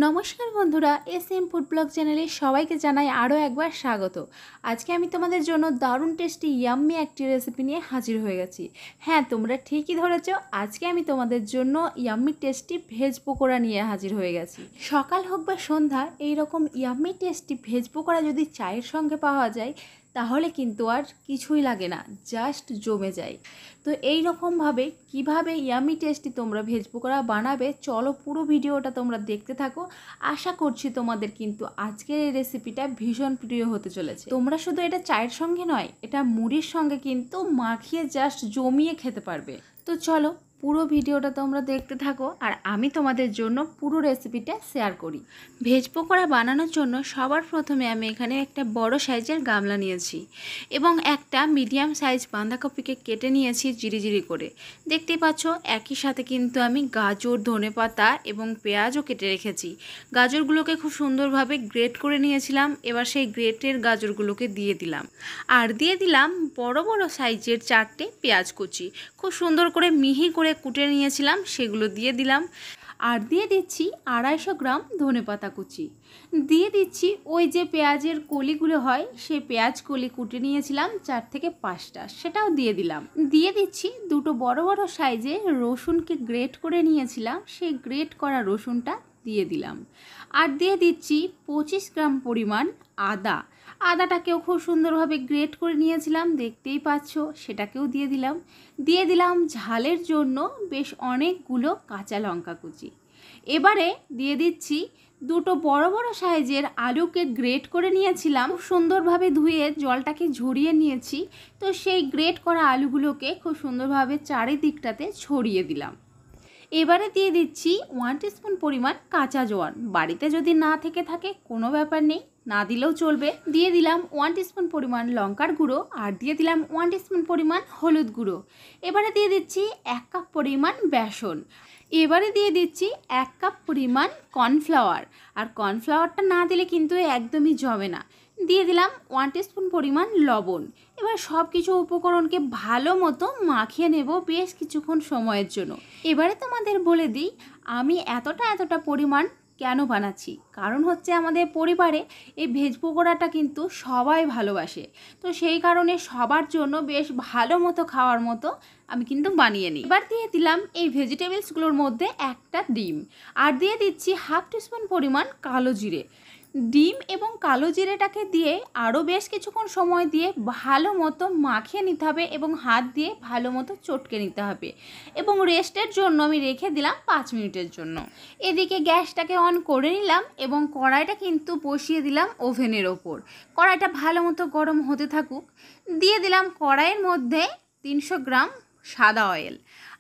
নমস্কার বন্ধুরা, SM food blog চ্যানেলে সবাইকে জানাই আরও একবার স্বাগত। আজকে আমি তোমাদের জন্য দারুণ টেস্টি ইয়াম্মি একটি রেসিপি নিয়ে হাজির হয়ে গেছি। হ্যাঁ, তোমরা ঠিকই ধরেছ, আজকে আমি তোমাদের জন্য ইয়াম্মি টেস্টি ভেজ পকোড়া নিয়ে হাজির হয়ে গেছি। সকাল হোক বা সন্ধ্যা, এইরকম ইয়াম্মি টেস্টি ভেজ পকোড়া যদি চায়ের সঙ্গে পাওয়া যায় তাহলে কিন্তু আর কিছুই লাগে না, জাস্ট জমে যায়। তো এই রকমভাবে কীভাবে ইয়াম্মি টেস্টি তোমরা ভেজ পকোড়া বানাবে, চলো পুরো ভিডিওটা তোমরা দেখতে থাকো। আশা করছি তোমাদের কিন্তু আজকের এই রেসিপিটা ভীষণ প্রিয় হতে চলেছে। তোমরা শুধু এটা চায়ের সঙ্গে নয়, এটা মুড়ির সঙ্গে কিন্তু মাখিয়ে জাস্ট জমিয়ে খেতে পারবে। তো চলো পুরো ভিডিওটা তোমরা দেখতে থাকো আর আমি তোমাদের জন্য পুরো রেসিপিটা শেয়ার করি। ভেজ পকোড়া বানানোর জন্য সবার প্রথমে আমি এখানে একটা বড় সাইজের গামলা নিয়েছি এবং একটা মিডিয়াম সাইজ বাঁধাকপিকে কেটে নিয়েছি জিরি করে। দেখতেই পাচ্ছ, একই সাথে কিন্তু আমি গাজর, ধনেপাতা এবং পেঁয়াজও কেটে রেখেছি। গাজরগুলোকে খুব সুন্দরভাবে গ্রেট করে নিয়েছিলাম। এবার সেই গ্রেটের গাজরগুলোকে দিয়ে দিলাম আর দিয়ে দিলাম বড় বড় সাইজের 4টে পেঁয়াজ কুচি, খুব সুন্দর করে মিহি করে কুটে নিয়েছিলাম, সেগুলো দিয়ে দিলাম। আর দিয়ে দিচ্ছি 250 গ্রাম ধনেপাতা কুচি। দিয়ে দিচ্ছি ওই যে পেঁয়াজের কলিগুলো হয়, সেই পেঁয়াজ কলি কুটে নিয়েছিলাম 4 থেকে 5টা, সেটাও দিয়ে দিলাম। দিয়ে দিচ্ছি দুটো বড় বড় সাইজের রসুনকে গ্রেট করে নিয়েছিলাম, সেই গ্রেট করা রসুনটা দিয়ে দিলাম। আর দিয়ে দিচ্ছি 25 গ্রাম পরিমাণ আদাটাকেও খুব সুন্দরভাবে গ্রেট করে নিয়েছিলাম, দেখতেই পাচ্ছ, সেটাকেও দিয়ে দিলাম। দিয়ে দিলাম ঝালের জন্য বেশ অনেকগুলো কাঁচা লঙ্কা কুচি। এবারে দিয়ে দিচ্ছি দুটো বড় বড় সাইজের আলুকে গ্রেট করে নিয়েছিলাম, খুব সুন্দরভাবে ধুয়ে জলটাকে ঝরিয়ে নিয়েছি। তো সেই গ্রেট করা আলুগুলোকে খুব সুন্দরভাবে চারিদিকটাতে ছড়িয়ে দিলাম। এবারে দিয়ে দিচ্ছি 1 টিস্পুন পরিমাণ কাঁচা জোয়ান। বাড়িতে যদি না থেকে থাকে কোনো ব্যাপার নেই, না দিলেও চলবে। দিয়ে দিলাম 1 টিস্পুন পরিমাণ লঙ্কার গুঁড়ো আর দিয়ে দিলাম 1 টিস্পুন পরিমাণ হলুদ গুঁড়ো। এবারে দিয়ে দিচ্ছি 1 কাপ পরিমাণ বেসন। এবারে দিয়ে দিচ্ছি 1 কাপ পরিমাণ কর্নফ্লাওয়ার। আর কর্নফ্লাওয়ারটা না দিলে কিন্তু একদমই জমে না। দিয়ে দিলাম 1 টিস্পুন পরিমাণ লবণ। এবার সব কিছু উপকরণকে ভালো মতো মাখিয়ে নেব বেশ কিছুক্ষণ সময়ের জন্য। এবারে তোমাদের বলে দিই আমি এতটা পরিমাণ কেন বানাচ্ছি। কারণ হচ্ছে আমাদের পরিবারে এই ভেজ পকোড়াটা কিন্তু সবাই ভালোবাসে। তো সেই কারণে সবার জন্য বেশ ভালো মতো খাওয়ার মতো আমি কিন্তু বানিয়ে নিই। এবার দিয়ে দিলাম এই ভেজিটেবলসগুলোর মধ্যে একটা ডিম আর দিয়ে দিচ্ছি 1/2 টিস্পুন পরিমাণ কালো জিরে। ডিম এবং কালো জিরেটাকে দিয়ে আরও বেশ কিছুক্ষণ সময় দিয়ে ভালো মতো মাখিয়ে নিতে হবে এবং হাত দিয়ে ভালো মতো চটকে নিতে হবে এবং রেস্টের জন্য আমি রেখে দিলাম 5 মিনিটের জন্য। এদিকে গ্যাসটাকে অন করে নিলাম এবং কড়াইটা কিন্তু বসিয়ে দিলাম ওভেনের ওপর। কড়াইটা ভালো মতো গরম হতে থাকুক। দিয়ে দিলাম কড়াইয়ের মধ্যে 300 গ্রাম সাদা অয়েল।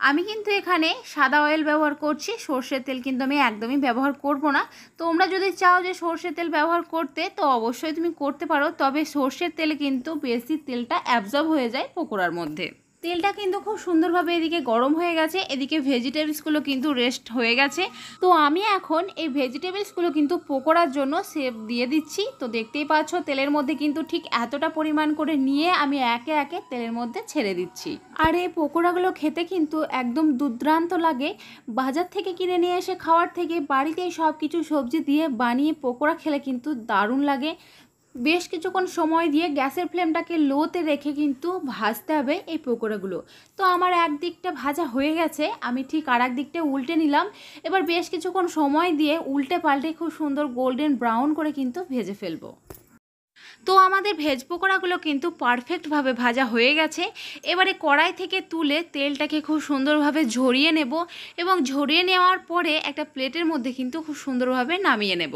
আমি কিন্তু এখানে সাদা অয়েল ব্যবহার করছি, সর্ষের তেল কিন্তু আমি একদমই ব্যবহার করব না। তোমরা যদি চাও যে সর্ষের তেল ব্যবহার করতে তো অবশ্যই তুমি করতে পারো, তবে সর্ষের তেলে কিন্তু বেশি তেলটা অ্যাবজর্ব হয়ে যায় পকোড়ার মধ্যে। তেলটা কিন্তু খুব সুন্দরভাবে এদিকে গরম হয়ে গেছে, এদিকে ভেজিটেবলসগুলো কিন্তু রেস্ট হয়ে গেছে। তো আমি এখন এই ভেজিটেবলসগুলো কিন্তু পকোড়ার জন্য শেপ দিয়ে দিচ্ছি। তো দেখতেই পাচ্ছ তেলের মধ্যে কিন্তু ঠিক এতটা পরিমাণ করে নিয়ে আমি একে একে তেলের মধ্যে ছেড়ে দিচ্ছি। আর এই পকোড়াগুলো খেতে কিন্তু একদম দুর্দান্ত লাগে। বাজার থেকে কিনে নিয়ে এসে খাওয়ার থেকে বাড়িতেই সব কিছু সবজি দিয়ে বানিয়ে পকোড়া খেলে কিন্তু দারুণ লাগে। বেশ কিছুক্ষণ সময় দিয়ে গ্যাসের ফ্লেমটাকে লোতে রেখে কিন্তু ভাজতে হবে এই পকোড়াগুলো। তো আমার একদিকটা ভাজা হয়ে গেছে, আমি ঠিক আর একদিকটা উল্টে নিলাম। এবার বেশ কিছুক্ষণ সময় দিয়ে উল্টে পাল্টে খুব সুন্দর গোল্ডেন ব্রাউন করে কিন্তু ভেজে ফেলবো। তো আমাদের ভেজ পকোড়াগুলো কিন্তু পারফেক্টভাবে ভাজা হয়ে গেছে। এবারে কড়াই থেকে তুলে তেলটাকে খুব সুন্দরভাবে ঝরিয়ে নেব এবং ঝরিয়ে নেওয়ার পরে একটা প্লেটের মধ্যে কিন্তু খুব সুন্দরভাবে নামিয়ে নেব।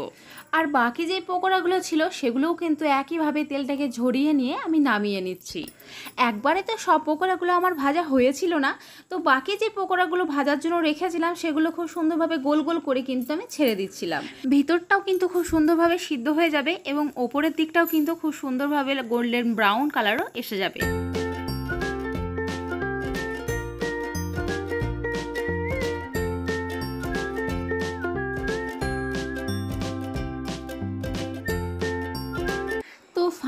আর বাকি যে পকোড়াগুলো ছিল সেগুলোও কিন্তু একইভাবে তেলটাকে ঝরিয়ে নিয়ে আমি নামিয়ে নিচ্ছি। একবারে তো সব পকোড়াগুলো আমার ভাজা হয়েছিল না, তো বাকি যে পকোড়াগুলো ভাজার জন্য রেখেছিলাম সেগুলো খুব সুন্দরভাবে গোল গোল করে কিন্তু আমি ছেড়ে দিচ্ছিলাম। ভিতরটাও কিন্তু খুব সুন্দরভাবে সিদ্ধ হয়ে যাবে এবং ওপরের দিকটাও কিন্তু খুব সুন্দরভাবে গোল্ডেন ব্রাউন কালারও এসে যাবে।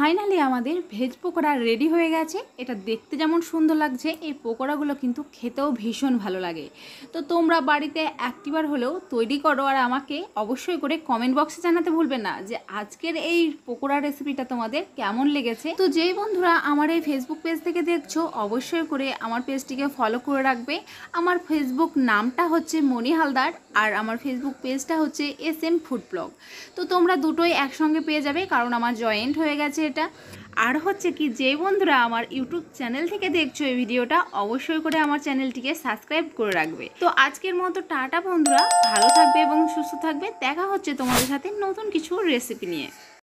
ফাইনালি আমাদের ভেজ পকোড়া রেডি হয়ে গেছে। এটা দেখতে যেমন সুন্দর লাগছে, এই পকোড়াগুলো কিন্তু খেতেও ভীষণ ভালো লাগে। তো তোমরা বাড়িতে একটিবার হলেও তৈরি করো, আর আমাকে অবশ্যই করে কমেন্ট বক্সে জানাতে ভুলবে না যে আজকের এই পকোড়া রেসিপিটা তোমাদের কেমন লেগেছে। তো যেই বন্ধুরা আমার এই ফেসবুক পেজ থেকে দেখছো, অবশ্যই করে আমার পেজটিকে ফলো করে রাখবে। আমার ফেসবুক নামটা হচ্ছে মনি হালদার, আর আমার ফেসবুক পেজটা হচ্ছে SM ফুড ব্লগ। তো তোমরা দুটোই একসঙ্গে পেয়ে যাবে, কারণ আমার জয়েন্ট হয়ে গেছে এটা। আর হচ্ছে কি, যে বন্ধুরা আমার ইউটিউব চ্যানেল থেকে দেখছো এই ভিডিওটা, অবশ্যই করে আমার চ্যানেলটিকে সাবস্ক্রাইব করে রাখবে। তো আজকের মতো টাটা বন্ধুরা, ভালো থাকবে এবং সুস্থ থাকবে। দেখা হচ্ছে তোমাদের সাথে নতুন কিছু রেসিপি নিয়ে।